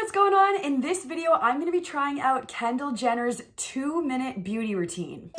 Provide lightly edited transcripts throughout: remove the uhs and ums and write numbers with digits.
what's going on? In this video, I'm gonna be trying out Kendall Jenner's 2-minute beauty routine.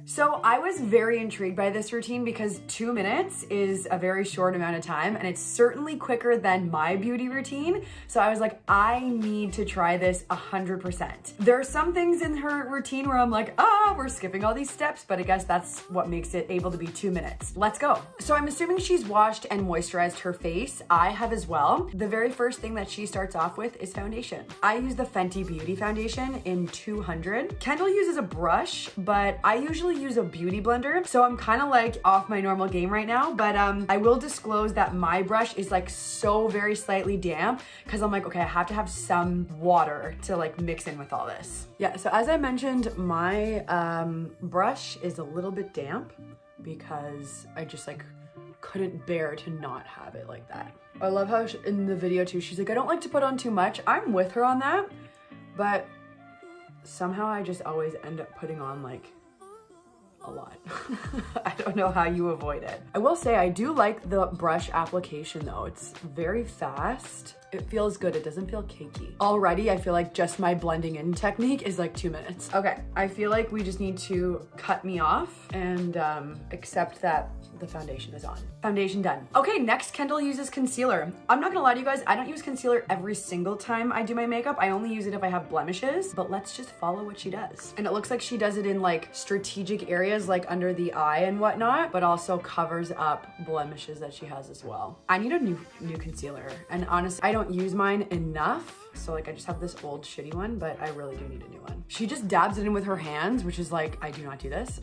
So I was very intrigued by this routine because 2 minutes is a very short amount of time and it's certainly quicker than my beauty routine. So I was like, I need to try this 100%. There are some things in her routine where I'm like, we're skipping all these steps, but I guess that's what makes it able to be 2 minutes. Let's go. So I'm assuming she's washed and moisturized her face. I have as well. The very first thing that she starts off with is foundation. I use the Fenty Beauty foundation in 200. Kendall uses a brush, but I usually use a beauty blender. So I'm kind of like off my normal game right now, but I will disclose that my brush is like so very slightly damp because I'm like, okay, I have to have some water to like mix in with all this. Yeah, so as I mentioned, my brush is a little bit damp because I just like couldn't bear to not have it like that. I love how in the video too, she's like, I don't like to put on too much. I'm with her on that, but somehow I just always end up putting on like a lot. I don't know how you avoid it. I will say I do like the brush application though. It's very fast. It feels good. It doesn't feel cakey. Already, I feel like just my blending in technique is like 2 minutes. Okay, I feel like we just need to cut me off and accept that the foundation is on. Foundation done. Okay, next Kendall uses concealer. I'm not gonna lie to you guys, I don't use concealer every single time I do my makeup. I only use it if I have blemishes, but let's just follow what she does. And it looks like she does it in like strategic areas like under the eye and whatnot, but also covers up blemishes that she has as well. I need a new concealer. And honestly, I don't use mine enough. So like I just have this old shitty one, but I really do need a new one. She just dabs it in with her hands, which is like, I do not do this.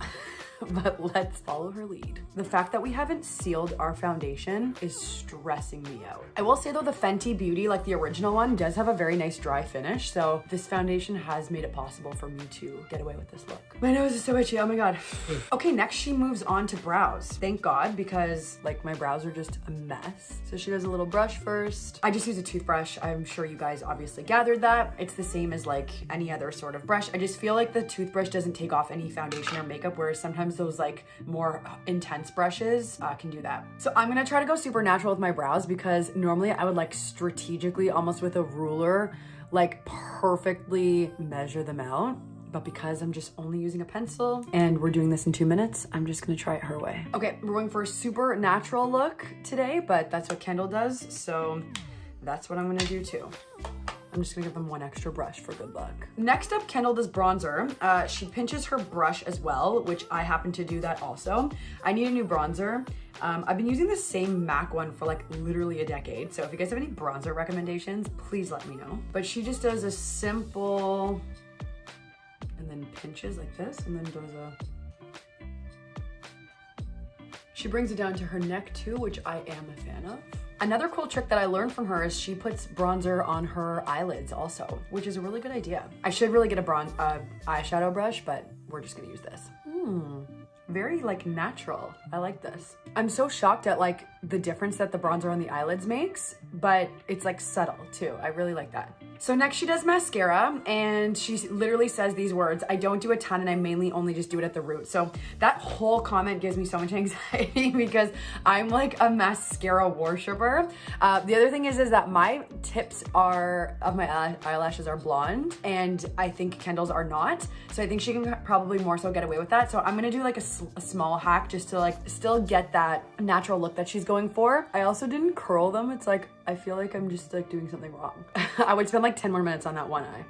But let's follow her lead. The fact that we haven't sealed our foundation is stressing me out. I will say though, the Fenty Beauty, like the original one, does have a very nice dry finish. So this foundation has made it possible for me to get away with this look. My nose is so itchy, oh my God. Okay, next she moves on to brows. Thank God, because like my brows are just a mess. So she does a little brush first. I just use a toothbrush. I'm sure you guys obviously gathered that. It's the same as like any other sort of brush. I just feel like the toothbrush doesn't take off any foundation or makeup, whereas sometimes those like more intense brushes can do that. So I'm gonna try to go super natural with my brows because normally I would like strategically, almost with a ruler, like perfectly measure them out. But because I'm just only using a pencil and we're doing this in 2 minutes, I'm just gonna try it her way. Okay, we're going for a super natural look today, but that's what Kendall does. So that's what I'm gonna do too. I'm just gonna give them one extra brush for good luck. Next up, Kendall does bronzer. She pinches her brush as well, which I happen to do that also. I need a new bronzer. I've been using the same MAC one for like literally a decade. So if you guys have any bronzer recommendations, please let me know. But she just does a simple, and then pinches like this, and then does a, she brings it down to her neck too, which I am a fan of. Another cool trick that I learned from her is she puts bronzer on her eyelids also, which is a really good idea. I should really get a eyeshadow brush, but we're just gonna use this. Very like natural. I like this. I'm so shocked at like the difference that the bronzer on the eyelids makes, but it's like subtle too. I really like that. So next she does mascara and she literally says these words, I don't do a ton and I mainly only just do it at the root. So that whole comment gives me so much anxiety because I'm like a mascara worshiper. The other thing is that my tips of my eyelashes are blonde and I think Kendall's are not. So I think she can probably more so get away with that. So I'm gonna do like a small hack just to like still get that natural look that she's going for. I also didn't curl them. It's like, I feel like I'm just like doing something wrong. I would spend like 10 more minutes on that one eye.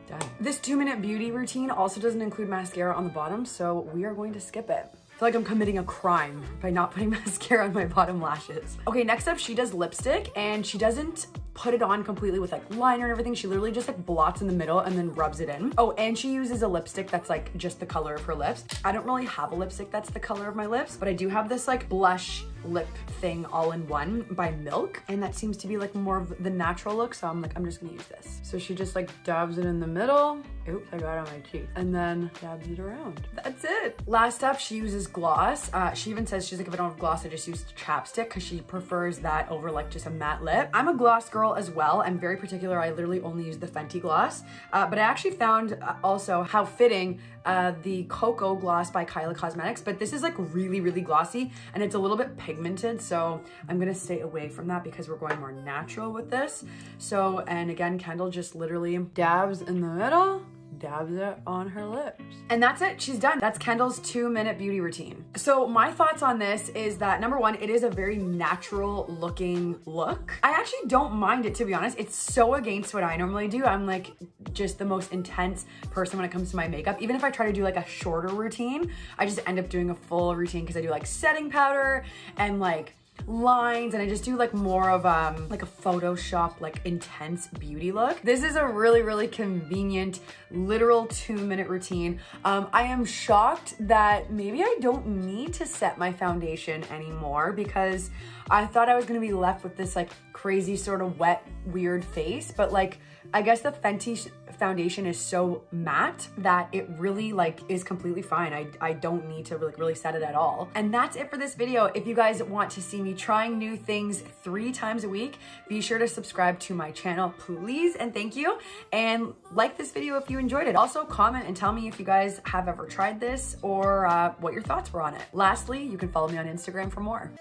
Done. This 2-minute beauty routine also doesn't include mascara on the bottom, so we are going to skip it. I feel like I'm committing a crime by not putting mascara on my bottom lashes. Okay, next up, she does lipstick and she doesn't put it on completely with like liner and everything. She literally just like blots in the middle and then rubs it in. Oh, and she uses a lipstick that's like just the color of her lips. I don't really have a lipstick that's the color of my lips, but I do have this like blush lip thing all in one by Milk, and that seems to be like more of the natural look, so I'm like, I'm just gonna use this. So she just like dabs it in the middle. Oops, I got it on my cheek. And then dabs it around. That's it. Last up, she uses gloss. She even says, she's like, if I don't have gloss, I just use chapstick because she prefers that over like just a matte lip. I'm a gloss girl as well. I'm very particular. I literally only use the Fenty gloss. But I actually found also how fitting the Cocoa Gloss by Kyla Cosmetics, but this is like really, really glossy and it's a little bit pigmented. So I'm gonna stay away from that because we're going more natural with this. So, and again, Kendall just literally dabs in the middle, dabs it on her lips. And that's it, she's done. That's Kendall's 2-minute beauty routine. So my thoughts on this is that number one, it is a very natural looking look. I actually don't mind it, to be honest. It's so against what I normally do. I'm like just the most intense person when it comes to my makeup. Even if I try to do like a shorter routine, I just end up doing a full routine because I do like setting powder and like lines, and I just do like more of like a Photoshop like intense beauty look. This is a really, really convenient literal 2-minute routine. I am shocked that maybe I don't need to set my foundation anymore because I thought I was gonna be left with this like crazy sort of wet weird face, but like I guess the Fenty foundation is so matte that it really like is completely fine. I don't need to really set it at all. And that's it for this video. If you guys want to see me trying new things 3 times a week, be sure to subscribe to my channel, please, and thank you. And like this video if you enjoyed it. Also comment and tell me if you guys have ever tried this or what your thoughts were on it. Lastly, you can follow me on Instagram for more.